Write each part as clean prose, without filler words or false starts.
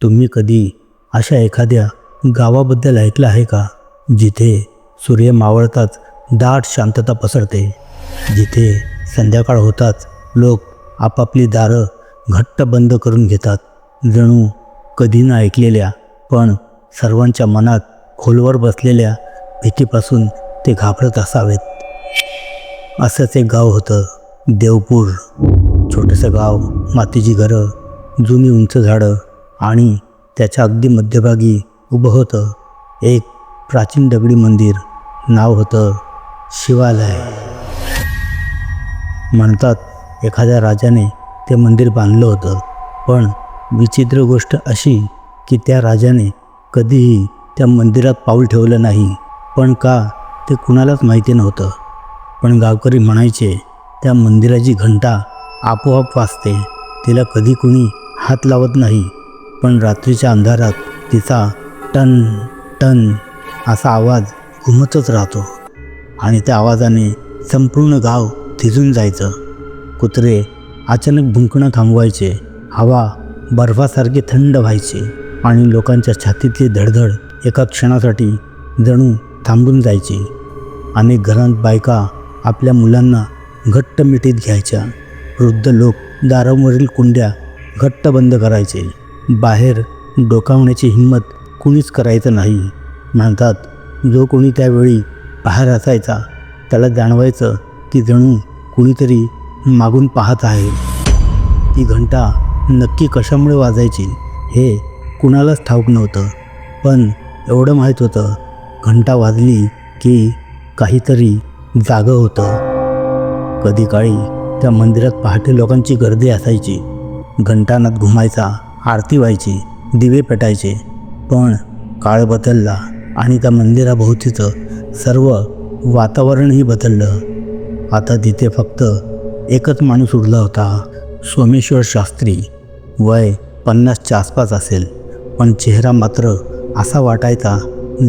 तुम्ही कधी अशा एखाद्या गावाबद्दल ऐकलं आहे का, जिथे सूर्य मावळताच दाट शांतता पसरते, जिथे संध्याकाळ होताच लोक आपापली दारं घट्ट बंद करून घेतात, जणू कधी न ऐकलेल्या पण सर्वांच्या मनात खोलवर बसलेल्या भीतीपासून ते घाबरत असावेत. असंच एक गाव होतं, देवपूर. छोटंसं गाव, मातीची घरं, जुनी उंच झाडं आणि त्याच्या अगदी मध्यभागी उभं होतं एक प्राचीन दगडी मंदिर. नाव होतं शिवालय. म्हणतात एखाद्या राजाने ते मंदिर बांधलं होतं, पण विचित्र गोष्ट अशी की त्या राजाने कधीही त्या मंदिरात पाऊल ठेवलं नाही. पण का, ते कुणालाच माहिती नव्हतं. पण गावकरी म्हणायचे त्या मंदिराची घंटा आपोआप वाजते, तिला कधी कुणी हात लावत नाही, पण रात्रीच्या अंधारात तिचा टन टन असा आवाज घुमतच राहतो आणि त्या आवाजाने संपूर्ण गाव थिजून जायचं. कुत्रे अचानक भुंकणं थांबवायचे, हवा बर्फासारखी थंड व्हायची आणि लोकांच्या छातीतली धडधड एका क्षणासाठी जणू थांबून जायची. अनेक घरांत बायका आपल्या मुलांना घट्ट मिठीत घ्यायच्या. वृद्ध लोक दारांवरील कुंड्या घट्ट बंद करायचे. बाहेर डोकावण्याची हिंमत कुणीच करायचं नाही. म्हणतात जो कोणी त्यावेळी बाहेर असायचा त्याला जाणवायचं की जणू कुणीतरी मागून पाहत आहे. ती घंटा नक्की कशामुळे वाजायची हे कुणालाच ठाऊक नव्हतं, पण एवढं माहीत होतं, घंटा वाजली की काहीतरी जागं होतं. कधी काळी त्या मंदिरात पहाटे लोकांची गर्दी असायची. घंटानाद घुमायचा, आरती व्हायची, दिवे पेटायचे. पण काळ बदलला आणि त्या मंदिराभोवतीचं सर्व वातावरणही बदललं. आता तिथे फक्त एकच माणूस उरला होता, सोमेश्वर शास्त्री. वय 50च्या आसपास असेल, पण चेहरा मात्र असा वाटायचा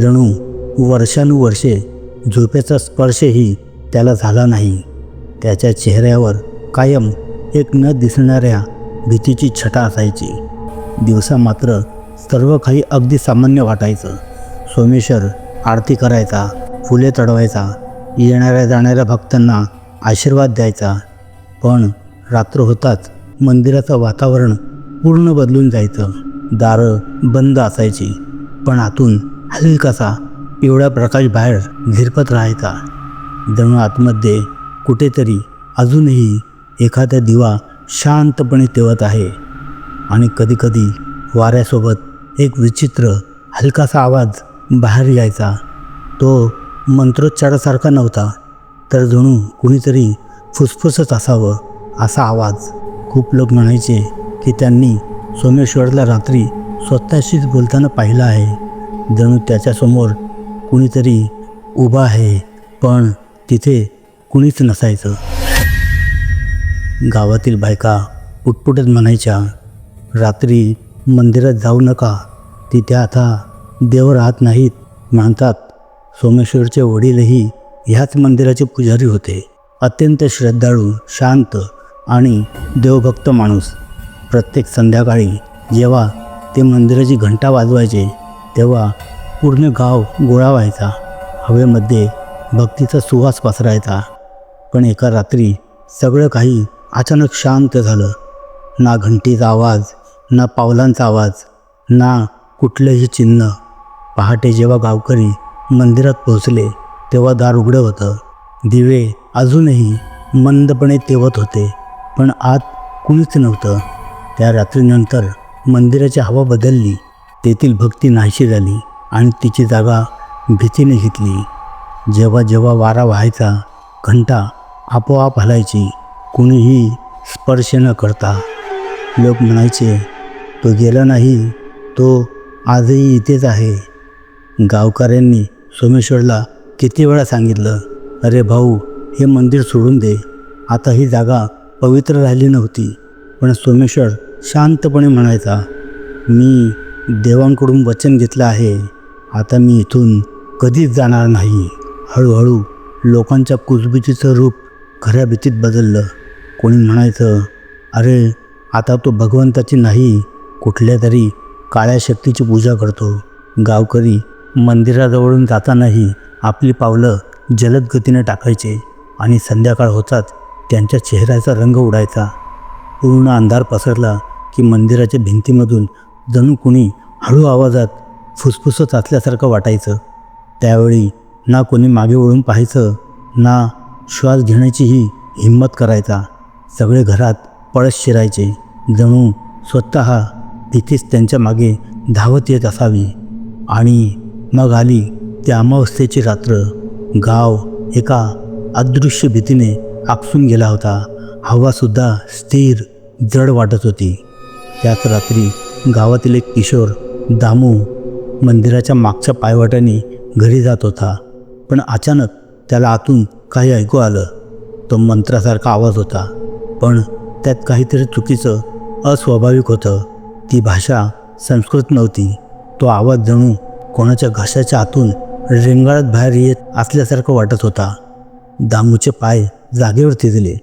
जणू वर्षानुवर्षे झोपेचा स्पर्शही त्याला झाला नाही. त्याच्या चेहऱ्यावर कायम एक न दिसणाऱ्या भीतीची छटा असायची. दिवसा मात्र सर्व काही अगदी सामान्य वाटायचं. सोमेश्वर आरती करायचा, फुले चढवायचा, येणाऱ्या जाणाऱ्या भक्तांना आशीर्वाद द्यायचा. पण रात्र होताच मंदिराचं वातावरण पूर्ण बदलून जायचं. दारं बंद असायची, पण आतून हलकासा पिवळा प्रकाश बाहेर झिरपत राहायचा, जणू आतमध्ये कुठेतरी अजूनही एखादा दिवा शांतपणे तेवत आहे. आणि कधीकधी वाऱ्यासोबत एक विचित्र हलकासा आवाज बाहेर यायचा. तो मंत्रोच्चारासारखा नव्हता, तर जणू कुणीतरी फुसफुसत असावं असा आवाज. खूप लोक म्हणायचे की त्यांनी सोमेश्वरला रात्री स्वतःशीच बोलताना पाहिलं आहे, जणू त्याच्यासमोर कुणीतरी उभा आहे, पण तिथे कुणीच नसायचं. गावातील बायका पुटपुटत म्हणायच्या, रात्री मंदिरात जाऊ नका, तिथे आता देव राहत नाहीत. म्हणतात सोमेश्वरचे वडीलही ह्याच मंदिराचे पुजारी होते. अत्यंत श्रद्धाळू, शांत आणि देवभक्त माणूस. प्रत्येक संध्याकाळी जेव्हा ते मंदिराची घंटा वाजवायचे तेव्हा पूर्ण गाव गोळा व्हायचा. हवेमध्ये भक्तीचा सुवास पसरायचा. पण एका रात्री सगळं काही अचानक शांत झालं. ना घंटीचा आवाज, ना पावलांचा आवाज, ना कुठलंही चिन्ह. पहाटे जेव्हा गावकरी मंदिरात पोहोचले तेव्हा दार उघडं होतं. दिवे अजूनही मंदपणे तेवत होते, पण आत कुणीच नव्हतं. त्या रात्रीनंतर मंदिराची हवा बदलली. तेथील भक्ती नाहीशी झाली आणि तिची जागा भीतीने घेतली. जेव्हा जेव्हा वारा व्हायचा, घंटा आपोआप हलायची, कुणीही स्पर्श न करता. लोक म्हणायचे तो गेला नाही, तो आजही इथेच आहे. गावकऱ्यांनी सोमेश्वरला किती वेळा सांगितलं, अरे भाऊ, हे मंदिर सोडून दे, आता ही जागा पवित्र राहिली नव्हती. पण सोमेश्वर शांतपणे म्हणायचा, मी देवांकडून वचन घेतलं आहे, आता मी इथून कधीच जाणार नाही. हळूहळू लोकांच्या कुजबुजीचं रूप खऱ्या भीतीत बदललं. कोणी म्हणायचं, अरे आता तो भगवंताची नाही, कुठल्या तरी काळ्या शक्तीची पूजा करतो. गावकरी मंदिराजवळून जातानाही आपली पावलं जलद गतीने टाकायचे आणि संध्याकाळ होताच त्यांच्या चेहऱ्याचा रंग उडायचा. पूर्ण अंधार पसरला की मंदिराच्या भिंतीमधून जणू कुणी हळू आवाजात फुसफुसत असल्यासारखं वाटायचं. त्यावेळी ना कोणी मागे वळून पाहायचं, ना श्वास घेण्याचीही हिंमत करायचा. सगळे घरात पळस शिरायचे, जणू स्वतः भीतीच त्यांच्या मागे धावत येत असावी. आणि मग आली ती अमावस्येची रात्र. गाव एका अदृश्य भीतीने आकसून गेला होता. हवासुद्धा स्थिर जड वाटत होती. त्याच रात्री गावातील एक किशोर दामू मंदिराच्या मागच्या पायवाटाने घरी जात होता. पण अचानक त्याला आतून काही ऐकू आलं. तो मंत्रासारखा आवाज होता, पण त्यात काहीतरी चुकीचं, अस्वाभाविक होतं. ती भाषा संस्कृत नव्हती. तो आवाज जणू कोणाच्या घशाच्या आतून रेंगाळत बाहेर येत असल्यासारखं वाटत होता. दामूचे पाय जागेवर थिजले,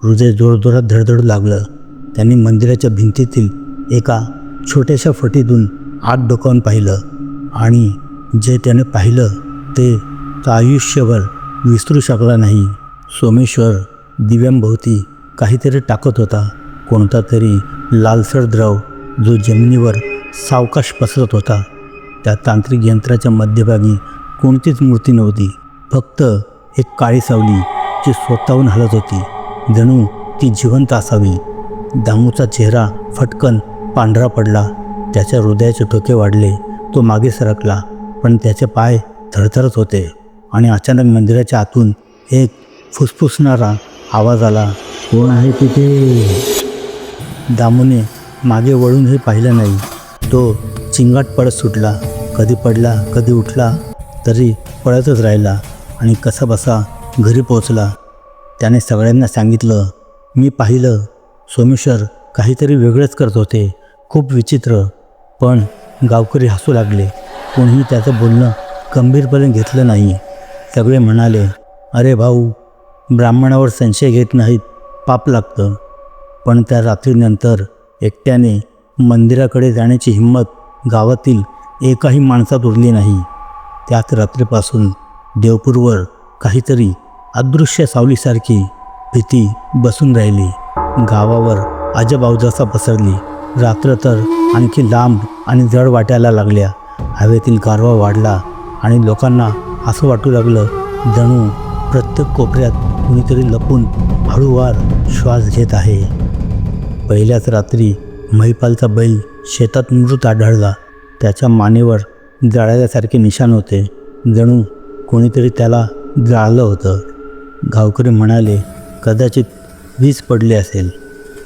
हृदय जोरजोरात धडधडू लागलं. त्यांनी मंदिराच्या भिंतीतील एका छोट्याशा फटीतून आत डोकावून पाहिलं आणि जे त्याने पाहिलं ते तो आयुष्यभर विसरू शकला नाही. सोमेश्वर दिव्यांभोवती काहीतरी टाकत होता, कोणता तरी लालसर द्रव जो जमिनीवर सावकाश पसरत होता. त्या तांत्रिक यंत्राच्या मध्यभागी कोणतीच मूर्ती नव्हती, फक्त एक काळी सावली जी स्वतःहून हलत होती, जणू ती जिवंत असावी. दामूचा चेहरा फटकन पांढरा पडला. त्याच्या हृदयाचे ठोके वाढले. तो मागे सरकला, पण त्याचे पाय थरथरत होते. आणि अचानक मंदिराच्या आतून एक फुसफुसणारा आवाज आला, कोण आहे तिथे? दामूने मागे वळूनही पाहिलं नाही. तो चिंगाट पडत सुटला. कधी पडला, कधी उठला, तरी पळतच राहिला आणि कसाबसा घरी पोचला. त्याने सगळ्यांना सांगितलं, मी पाहिलं. सोमेश्वर काहीतरी वेगळंच करत होते, खूप विचित्र. पण गावकरी हसू लागले. कोणीही त्याचं बोलणं गंभीरपणे घेतलं नाही. सगळे म्हणाले, अरे भाऊ, ब्राह्मणावर संशय घेत नाहीत, पाप लागतं. पण त्या रात्रीनंतर एकट्याने मंदिराकडे जाण्याची हिंमत गावातील एकाही माणसात उरली नाही. त्याच रात्रीपासून देवपूरवर काहीतरी अदृश्य सावलीसारखी भीती बसून राहिली. गावावर अजब अवदसा पसरली. रात्र तर आणखी लांब आणि जड वाटायला लागल्या. हवेतील गारवा वाढला आणि लोकांना असं वाटू लागलं जणू प्रत्येक कोपऱ्यात कुणीतरी लपून हळूवार श्वास घेत आहे. पहिल्याच रात्री महिपालचा बैल शेतात मृत आढळला. त्याच्या मानेवर जाळल्यासारखे निशाण होते, जणू कोणीतरी त्याला जाळलं होतं. गावकरी म्हणाले, कदाचित वीज पडली असेल.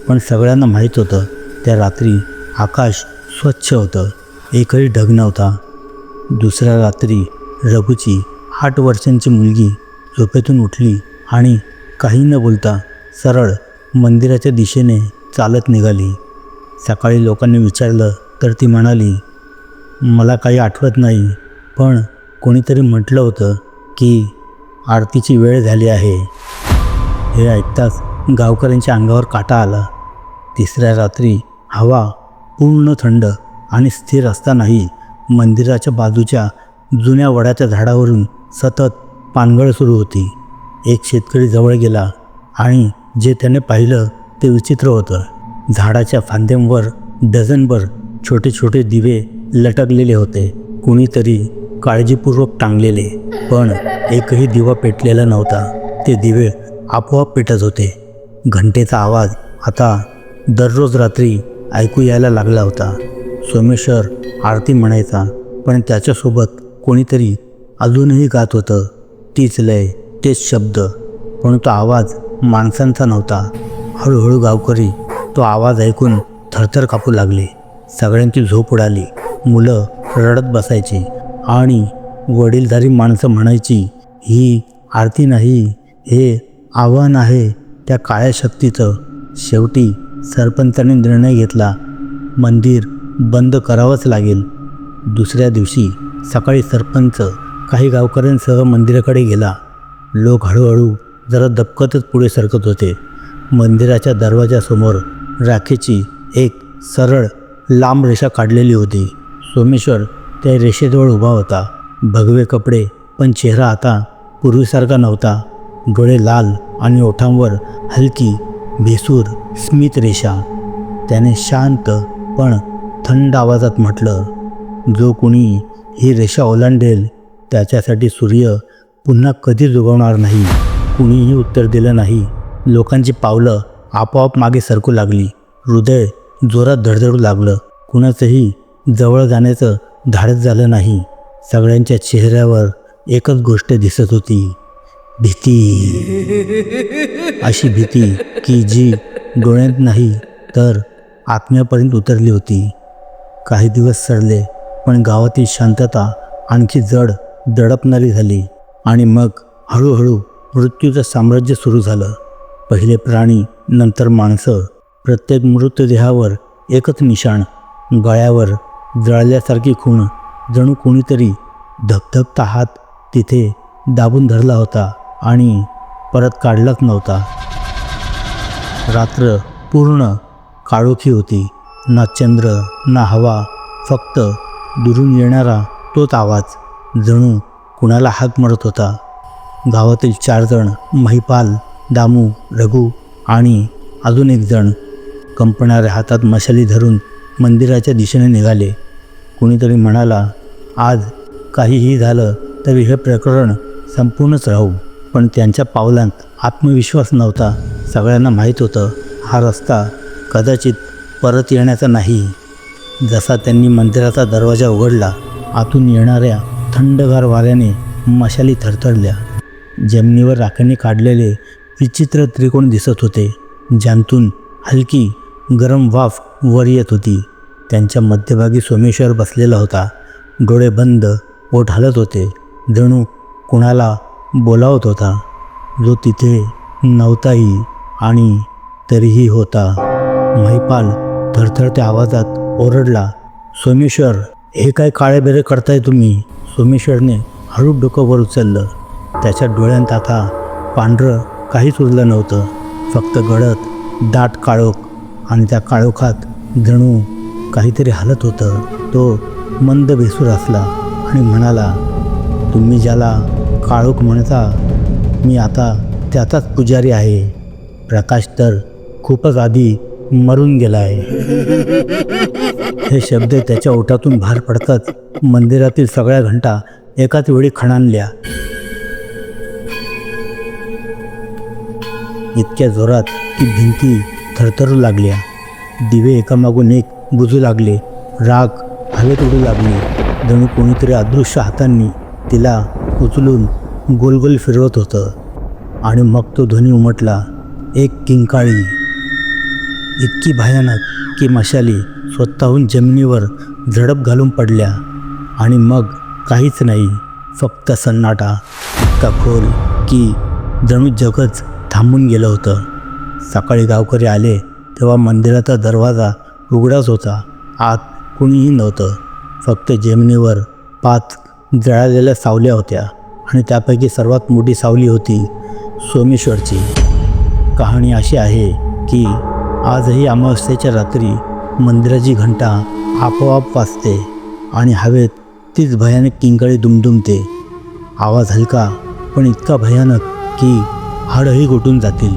पण सगळ्यांना माहीत होतं त्या रात्री आकाश स्वच्छ होतं, एकही ढग नव्हता. दुसऱ्या रात्री रघुची 8 वर्षांची मुलगी झोपेतून उठली आणि काही न बोलता सरळ मंदिराच्या दिशेने चालत निघाली. सकाळी लोकांनी विचारलं तर ती म्हणाली, मला काही आठवत नाही, पण कोणीतरी म्हटलं होतं की आरतीची वेळ झाली आहे. हे ऐकताच गावकऱ्यांच्या अंगावर काटा आला. तिसऱ्या रात्री हवा पूर्ण थंड आणि स्थिर असतानाही मंदिराच्या बाजूच्या जुन्या वडाच्या झाडावरून सतत पानगळ सुरू होती. एक शेतकरी जवळ गेला आणि जे त्याने पाहिलं ते विचित्र होतं. झाडाच्या फांद्यांवर डझनभर छोटे छोटे दिवे लटकलेले होते, कुणीतरी काळजीपूर्वक टांगलेले. पण एकही दिवा पेटलेला नव्हता. ते दिवे आपोआप पेटत होते. घंटेचा आवाज आता दररोज रात्री ऐकू यायला लागला होता. सोमेश्वर आरती म्हणायचा, पण त्याच्यासोबत कोणीतरी अजूनही गात होतं. तीच लय, तेच शब्द, पण तो आवाज माणसांचा नव्हता. हळूहळू गावकरी तो आवाज ऐकून थरथर कापू लागले. सगळ्यांची झोप उडाली. मुलं रडत बसायची आणि वडीलधारी माणसं म्हणायची, ही आरती नाही, हे आव्हान आहे त्या काळ्या शक्तीचं. शेवटी सरपंचाने निर्णय घेतला, मंदिर बंद करावंच लागेल. दुसऱ्या दिवशी सकाळी सरपंच काही गावकऱ्यांसह मंदिराकडे गेला. लोक हळूहळू जरा दबकतच पुढे सरकत होते. मंदिराच्या दरवाजासमोर राखेची एक सरळ लांब रेषा काढलेली होती. सोमेश्वर त्या रेषेजवळ उभा होता. भगवे कपडे, पण चेहरा आता पूर्वीसारखा नव्हता. डोळे लाल आणि ओठांवर हलकी भेसूर स्मित रेषा. त्याने शांत पण थंड आवाजात म्हटलं, जो कुणी ही रेषा ओलांडेल त्याच्यासाठी सूर्य पुन्हा कधीच उगवणार नाही. कुणीही उत्तर दिलं नाही. लोकांची पावलं आपोआप मागे सरकू लागली. हृदय जोरात धडधडू लागलं. कुणाचंही जवळ जाण्याचं धाडस झालं नाही. सगळ्यांच्या चेहऱ्यावर एकच गोष्ट दिसत होती, भीती. अशी भीती की जी डोळ्यात नाही तर आत्म्यापर्यंत उतरली होती. काही दिवस सरले, पण गावातील शांतता आणखी जड दडपणारी झाली. आणि मग हळूहळू मृत्यूचं साम्राज्य सुरू झालं. पहिले प्राणी, नंतर माणसं. प्रत्येक मृतदेहावर एकच निशाण, गळ्यावर जळल्यासारखी खूण. जणू कोणीतरी धगधगता हात तिथे दाबून धरला होता आणि परत काढलाच नव्हता. रात्र पूर्ण काळोखी होती. ना चंद्र ना हवा, फक्त दुरून येणारा तोच आवाज, जणू कुणाला हाक मारत होता. गावातील 4 जण, महिपाल, दामू, रघु आणि अजून 1 जण, कंपणाऱ्या हातात मशाली धरून मंदिराच्या दिशेने निघाले. कुणीतरी म्हणाला, आज काहीही झालं तरी हे प्रकरण संपूर्णच राहू. पण त्यांच्या पावलांत आत्मविश्वास नव्हता. सगळ्यांना माहीत होतं, हा रस्ता कदाचित परत येण्याचा नाही. जसा त्यांनी मंदिराचा दरवाजा उघडला, आतून येणाऱ्या थंडगार वाऱ्याने मशाली थरथरल्या. जमिनीवर राखेने काढलेले विचित्र त्रिकोण दिसत होते, ज्यांतून हलकी गरम वाफ वर येत होती. त्यांच्या मध्यभागी सोमेश्वर बसलेला होता. डोळे बंद, ओठ हलत होते, जणू कुणाला बोलावत होता, जो तिथे नव्हताही आणि तरीही होता. महिपाल थरथरत्या आवाजात ओरडला, सोमेश्वर, हे काय काळेबेरे करताय तुम्ही? सोमेश्वरने हळू डोकं वर उचललं. त्याच्या डोळ्यांत आता पांढरं काहीच उरलं नव्हतं, फक्त गडद दाट काळोख. आणि त्या काळोखात जणू काहीतरी हलत होतं. तो मंद भेसूर असला आणि म्हणाला, तुम्ही ज्याला काळोख म्हणता, मी आता त्याचाच पुजारी आहे. प्रकाश तर खूपच आधी मरून गेला आहे. हे शब्द त्याच्या ओठातून बाहेर पडताच मंदिरातील सगळ्या घंटा एकाच वेळी खणाणल्या. इतक्या जोरात की भिंती थरथरू लागल्या. दिवे एकामागून एक बुजू लागले. राग हवेत उडू लागली. जणू कोणीतरी अदृश्य हातांनी तिला उचलून गोलगोल फिरवत होतं. आणि मग तो ध्वनी उमटला, एक किंकाळी, इतकी भयानक की मशाली स्वतःहून जमिनीवर झडप घालून पडल्या. आणि मग काहीच नाही, फक्त सन्नाटा, इतका खोल की जणू जगच थांबून गेलं होतं. सकाळी गावकरी आले तेव्हा मंदिराचा दरवाजा उघडाच होता. आत कुणीही नव्हतं. फक्त जमिनीवर 5 जळालेल्या सावल्या होत्या आणि त्यापैकी सर्वात मोठी सावली होती सोमेश्वरची. कहाणी अशी आहे की आजही अमावस्येच्या रात्री मंदिराची घंटा आपोआप वाजते आणि हवेत तीच भयानक किंकाळी दुमदुमते. आवाज हलका पण इतका भयानक की हाडही गोठून जातील.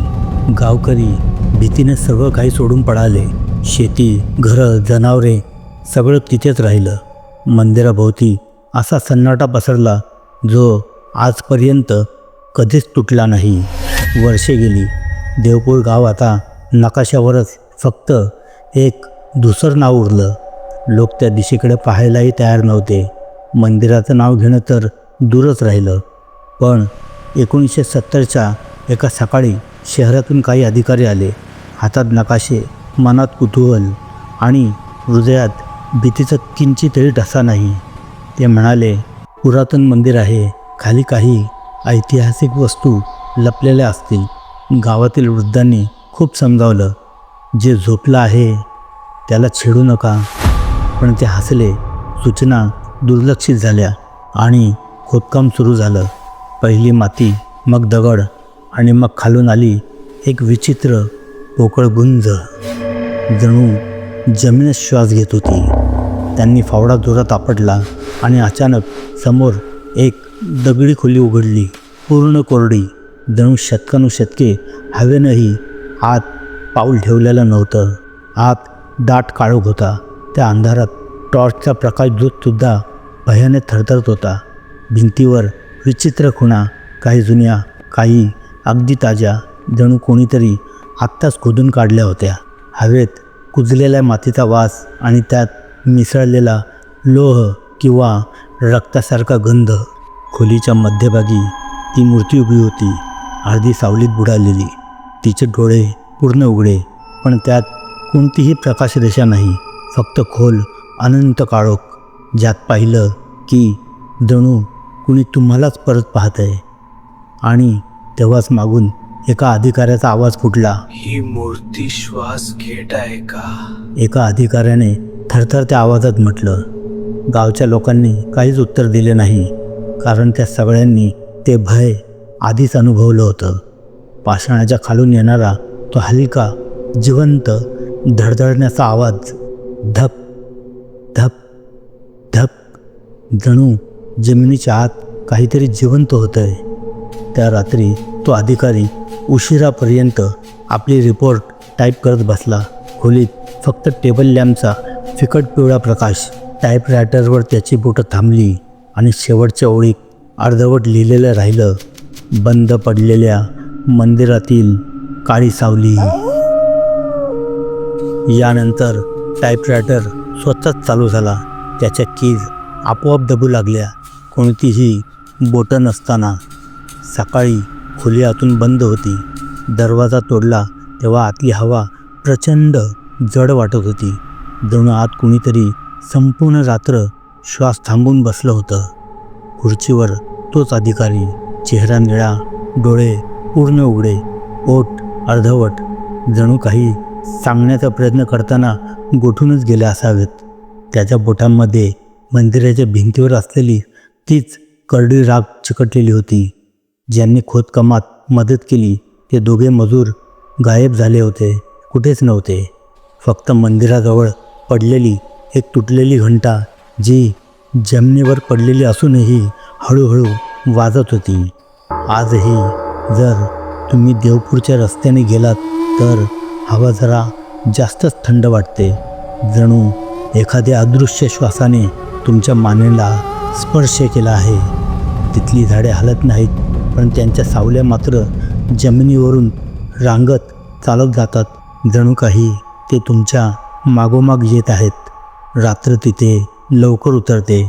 गावकरी भीतीने सगळं काही सोडून पळाले. शेती, घरं, जनावरे सगळं तिथेच राहिलं. मंदिराभोवती असा सन्नाटा पसरला जो आजपर्यंत कधीच तुटला नाही. वर्षे गेली. देवपूर गाव आता नकाशावरच फक्त एक धुसर नाव उरलं. लोक त्या दिशेकडे पाहायलाही तयार नव्हते. मंदिराचं नाव घेणं तर दूरच राहिलं. पण 1970च्या एका सकाळी शहरातून काही अधिकारी आले. हातात नकाशे, मनात कुतूहल आणि हृदयात भीतीचा किंचितही ठसा नाही. ते म्हणाले, पुरातन मंदिर आहे, खाली काही ऐतिहासिक वस्तू लपलेल्या असतील. गावातील वृद्धांनी खूप समजावलं, जे झोपलं आहे त्याला छेडू नका. पण ते हसले. सूचना दुर्लक्षित झाल्या आणि खोदकाम सुरू झालं. पहिली माती, मग दगड आणि मग खालून आली एक विचित्र पोकळ गुंज. जणू जमीनच श्वास घेत होती. त्यांनी फावडा जोरात आपटला आणि अचानक समोर एक दगडी खोली उघडली, पूर्ण कोरडी. जणू शतकानुशतके हवेनंही आत पाऊल ठेवलेलं नव्हतं. आत दाट काळोख होता. त्या अंधारात टॉर्चचा प्रकाशझोतसुद्धा भयाने थरथरत होता. भिंतीवर विचित्र खुणा, काही जुन्या, काही अगदी ताज्या, जणू कोणीतरी आत्ताच खोदून काढल्या होत्या. हवेत कुजलेल्या मातीचा वास आणि त्यात मिसळलेला लोह किंवा रक्तासारखा गंध. खोलीच्या मध्यभागी ती मूर्ती उभी होती, अर्धी सावलीत बुडालेली. तिचे डोळे पूर्ण उघडे, पण त्यात कोणतीही प्रकाशरेषा नाही, फक्त खोल अनंत काळोख, ज्यात पाहिलं की जणू कुणी तुम्हालाच परत पाहत आहे. आणि तेव्हाच मागून एका अधिकाऱ्याचा आवाज फुटला. ही मूर्ती श्वास घेत आहे का? एका अधिकाऱ्याने थरथरत्या आवाजात म्हटलं. गावच्या लोकांनी काहीच उत्तर दिले नाही, कारण त्या सगळ्यांनी ते भय आधीच अनुभवलं होतं. पाषाणाच्या खालून येणारा तो हलका, जिवंत धडधडण्याचा आवाज, धप धप धप, जणू जमिनीच्या आत काहीतरी जिवंत होतंय. त्या रात्री तो अधिकारी उशिरापर्यंत आपली रिपोर्ट टाईप करत बसला. खोलीत फक्त टेबल लॅम्पचा फिकट पिवळा प्रकाश. टाईपरायटरवर त्याची बोटं थांबली आणि शेवटच्या ओळीत अर्धवट लिहिलेलं राहिलं. बंद पडलेल्या मंदिरातील काळी सावली. यानंतर टाईपरायटर स्वतःच चालू झाला. त्याच्या कीज आपोआप दबू लागल्या, कोणतीही बोटं नसताना. सकाळी खोली आतून बंद होती. दरवाजा तोडला तेव्हा आतली हवा प्रचंड जड वाटत होती, जणू आत कुणीतरी संपूर्ण रात्र श्वास थांबून बसलं होतं. खुर्चीवर तोच अधिकारी, चेहरा निळा, डोळे पूर्ण उघडे, ओठ अर्धवट, जणू काही सांगण्याचा प्रयत्न करताना गोठूनच गेले असावेत. त्याच्या बोटांमध्ये मंदिराच्या भिंतीवर असलेली तीच करडी राख चिकटलेली होती. ज्यांनी खोदकामात मदत केली ते दोघे मजूर गायब झाले होते, कुठेच नव्हते. फक्त मंदिराजवळ पडलेली एक तुटलेली घंटा, जी जमिनीवर पडलेली असूनही हळूहळू वाजत होती. आजही जर तुम्ही देवपूरच्या रस्त्याने गेलात तर हवा जरा जास्तच थंड वाटते, जणू एखाद्या अदृश्य श्वासाने तुमच्या मानेला स्पर्श केला आहे. तिथली झाडे हलत नाहीत, पण त्यांच्या सावल्या मात्र जमिनीवरून रांगत चालत जातात, जणू काही ते तुमच्या मागोमाग येत आहेत. रात्र तिथे लवकर उतरते,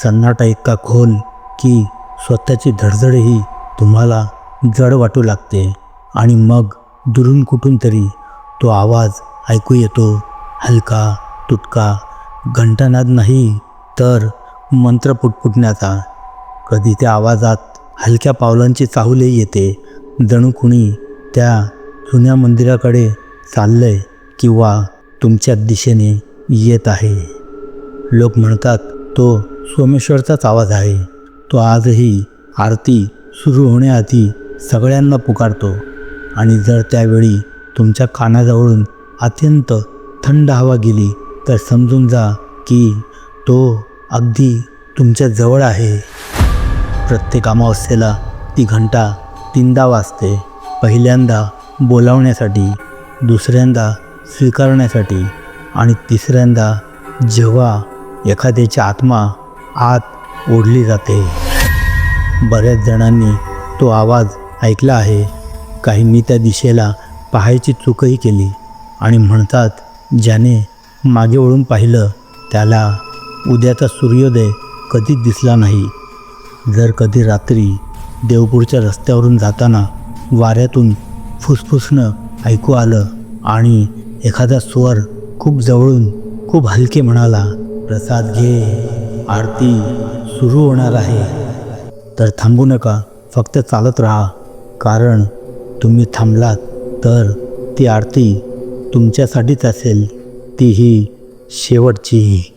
सन्नाटा इतका खोल की स्वतःची धडधडही तुम्हाला जड वाटू लागते. आणि मग दुरून कुठून तरी तो आवाज ऐकू येतो, हलका, तुटका, घंटानाद नाही तर मंत्र पुटपुटण्याचा. कधी त्या आवाजात हलक्या पावलांची चाहूलही येते, जणू कुणी त्या जुन्या मंदिराकडे चाललंय किंवा तुमच्या दिशेने येत आहे. लोक म्हणतात तो सोमेश्वरचाच आवाज आहे. तो आजही आरती सुरू होण्याआधी सगळ्यांना पुकारतो. आणि जर त्यावेळी तुमच्या कानाजवळून अत्यंत थंड हवा गेली तर समजून जा की तो अगदी तुमच्या जवळ आहे. प्रत्येक अमावस्येला ती घंटा 3दा वाजते. पहिल्यांदा बोलावण्यासाठी, दुसऱ्यांदा स्वीकारण्यासाठी आणि तिसऱ्यांदा जेव्हा एखाद्याची आत्मा आत ओढली जाते. बऱ्याच जणांनी तो आवाज ऐकला आहे. काहींनी त्या दिशेला पाहायची चूकही केली आणि म्हणतात ज्याने मागे वळून पाहिलं त्याला उद्याचा सूर्योदय कधीच दिसला नाही. जर कधी रात्री देवपूरच्या रस्त्यावरून जाताना वाऱ्यातून फुसफुसणं ऐकू आलं आणि एखादा स्वर खूप जवळून खूप हलके म्हणाला, प्रसाद घे, आरती सुरू होणार आहे, तर थांबू नका, फक्त चालत राहा. कारण तुम्ही थांबलात तर ती आरती तुमच्यासाठीच असेल, तीही शेवटची.